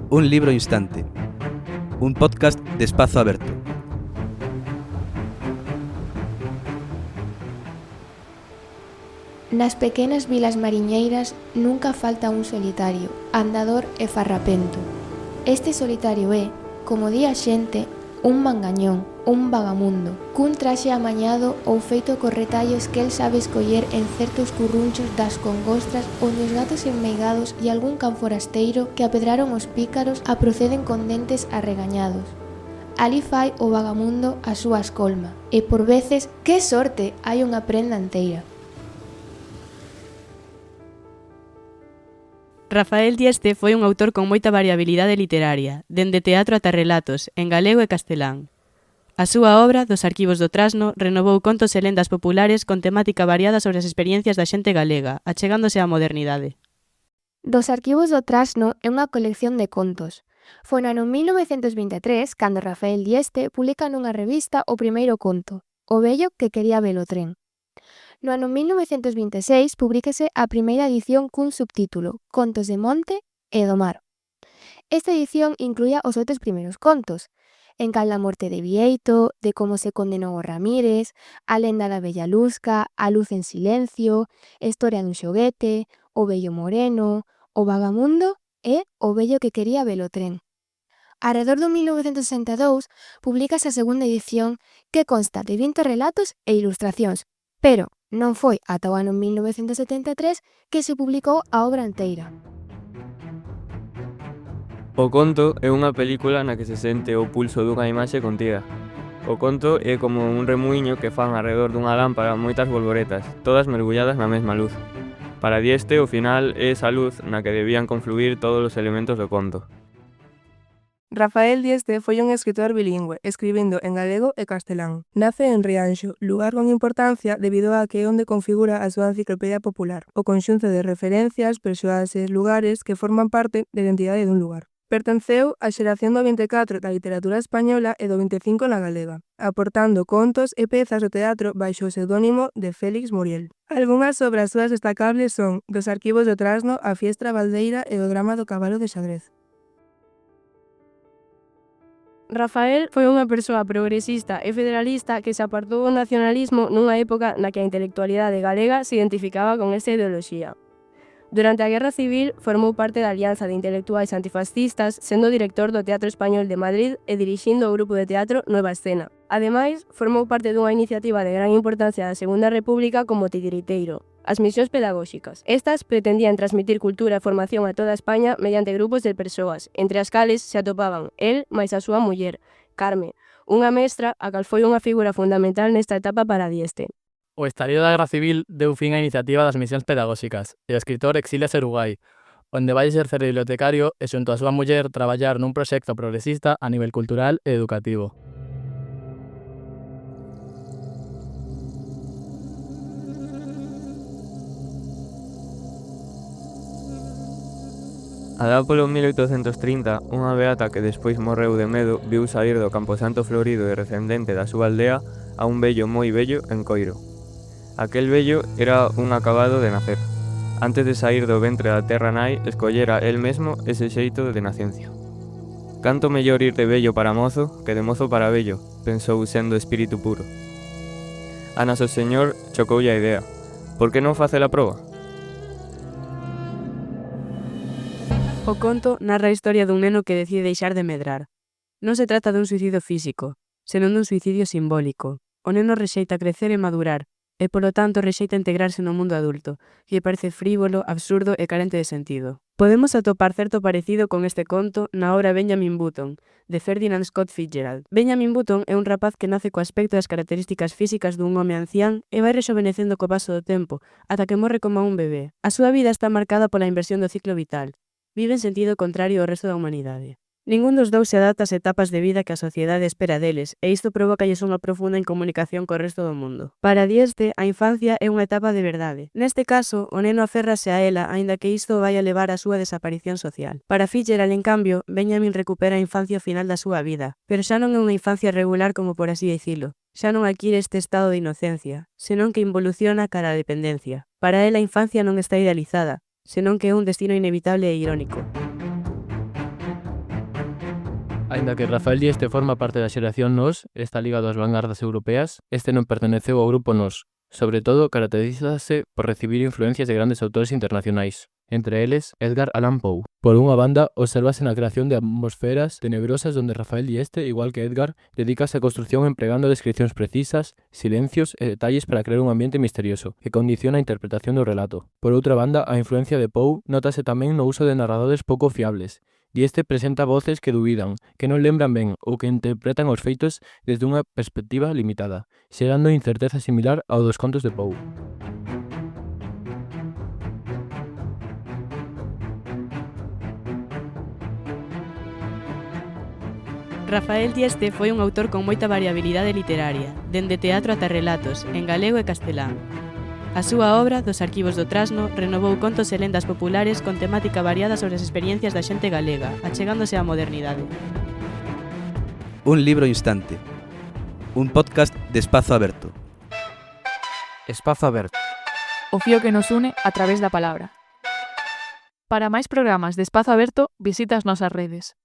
Un libro instante. Un podcast de Espazo Aberto. Nas pequenas vilas mariñeiras nunca falta un solitario, andador e farrapento. Este solitario é, como di a xente, un mangañón, un vagamundo, cun traxe amañado ou feito co retallos que el sabe escoller en certos currunchos das congostras onde os gatos enmeigados e algún can forasteiro que apedraron os pícaros a proceden con dentes arregañados. Ali fai o vagamundo a súa escolma, e por veces, que sorte, hai unha prenda enteira. Rafael Dieste foi un autor con moita variabilidade literaria, dende teatro ata relatos, en galego e castelán. A súa obra, Dos arquivos do trasno, renovou contos e lendas populares con temática variada sobre as experiencias da xente galega, achegándose á modernidade. Dos arquivos do trasno é unha colección de contos. Foi no ano 1923 cando Rafael Dieste publica nunha revista o primeiro conto, O vello que quería ver o tren. No ano 1926 publíquese a primeira edición cun subtítulo, Contos de monte e do mar. Esta edición incluía os outros primeiros contos, En cal a morte de Bieito, De como se condenou o Ramírez, A lenda da Bella Luzca, A luz en silencio, Historia dun xoguete, O vello moreno, O vagamundo e O vello que quería ver o tren. Arredor do 1962 publícase a segunda edición que consta de 20 relatos e ilustracións, pero non foi ata o ano 1973 que se publicou a obra enteira. O conto é unha película na que se sente o pulso dunha imaxe contida. O conto é como un remuíño que fan arredor dunha lámpara moitas bolboretas, todas mergulladas na mesma luz. Para Dieste, o final é esa luz na que debían confluir todos os elementos do conto. Rafael Dieste foi un escritor bilingüe, escribindo en galego e castelán. Nace en Rianxo, lugar con importancia debido a que é onde configura a súa enciclopedia popular, o conxunto de referencias, persoas e lugares que forman parte da identidade dun lugar. Pertenceu á xeración do 24 da literatura española e do 25 na galega, aportando contos e pezas do teatro baixo o pseudónimo de Félix Muriel. Algunhas obras súas destacables son Dos arquivos do trasno, A fiestra baldeira e o drama do cabalo de xadrez. Rafael foi unha persoa progresista e federalista que se apartou do nacionalismo nunha época na que a intelectualidade galega se identificaba con esta ideoloxía. Durante a Guerra Civil formou parte da Alianza de Intelectuais Antifascistas, sendo director do Teatro Español de Madrid e dirixindo o grupo de teatro Nueva Escena. Ademais, formou parte dunha iniciativa de gran importancia da Segunda República como titiriteiro, as misións pedagóxicas. Estas pretendían transmitir cultura e formación a toda España mediante grupos de persoas, entre as cales se atopaban el máis a súa muller, Carme, unha mestra a cal foi unha figura fundamental nesta etapa para Dieste. O estallido da Guerra Civil deu fin á iniciativa das misións pedagóxicas e o escritor exíliase a Uruguai, onde vai exercer de bibliotecario e xunto a súa muller traballar nun proxecto progresista a nivel cultural e educativo. Alá polo 1830, unha beata que despois morreu de medo viu sair do camposanto florido e recendente da súa aldea a un vello moi vello en Coiro. Aquel vello era un acabado de nacer. Antes de sair do ventre da terra nai, escollera el mesmo ese xeito de nacencia. Canto mellor ir de vello para mozo que de mozo para vello, pensou sendo espírito puro. A Noso Señor chocoulle a idea. Por que non face a proba? O conto narra a historia dun neno que decide deixar de medrar. Non se trata dun suicidio físico, senón dun suicidio simbólico. O neno rexeita crecer e madurar, e polo tanto rexeita integrarse no mundo adulto, que lle parece frívolo, absurdo e carente de sentido. Podemos atopar certo parecido con este conto na obra Benjamin Button, de Ferdinand Scott Fitzgerald. Benjamin Button é un rapaz que nace co aspecto e as características físicas dun home ancián e vai rexovenecendo co paso do tempo, ata que morre como un bebé. A súa vida está marcada pola inversión do ciclo vital. Vive en sentido contrario ao resto da humanidade. Ningún dos dous se adapta ás etapas de vida que a sociedade espera deles, e isto provócalles unha profunda incomunicación co resto do mundo. Para Dieste, a infancia é unha etapa de verdade. Neste caso, o neno aférrase a ela, aínda que isto vai a levar á súa desaparición social. Para Fitzgerald, en cambio, Benjamin recupera a infancia ao final da súa vida, pero xa non é unha infancia regular como por así dicilo. Xa non adquire este estado de inocencia, senón que involuciona cara á dependencia. Para ela, a infancia non está idealizada, senón que é un destino inevitable e irónico. Aínda que Rafael Dieste forma parte da xeración Nós, está ligado ás vanguardas europeas, este non perteneceu ao grupo Nós. Sobre todo, caracterízase por recibir influencias de grandes autores internacionais, entre eles Edgar Allan Poe. Por unha banda, obsérvase na creación de atmosferas tenebrosas donde Rafael Dieste, igual que Edgar, dedícase á construción empregando descripcións precisas, silencios e detalles para crear un ambiente misterioso, que condiciona a interpretación do relato. Por outra banda, a influencia de Poe nótase tamén no uso de narradores pouco fiables. Dieste presenta voces que dubidan, que non lembran ben ou que interpretan os feitos desde unha perspectiva limitada, xerando incerteza similar ao dos contos de Poe. Rafael Dieste foi un autor con moita variabilidade literaria, dende teatro ata relatos, en galego e castelán. A súa obra, Dos arquivos do Trasno, renovou contos e lendas populares con temática variada sobre as experiencias da xente galega, achegándose á modernidade. Un libro instante. Un podcast de Espazo Aberto. Espazo Aberto. O fío que nos une a través da palabra. Para máis programas de Espazo Aberto, visita as nosas redes.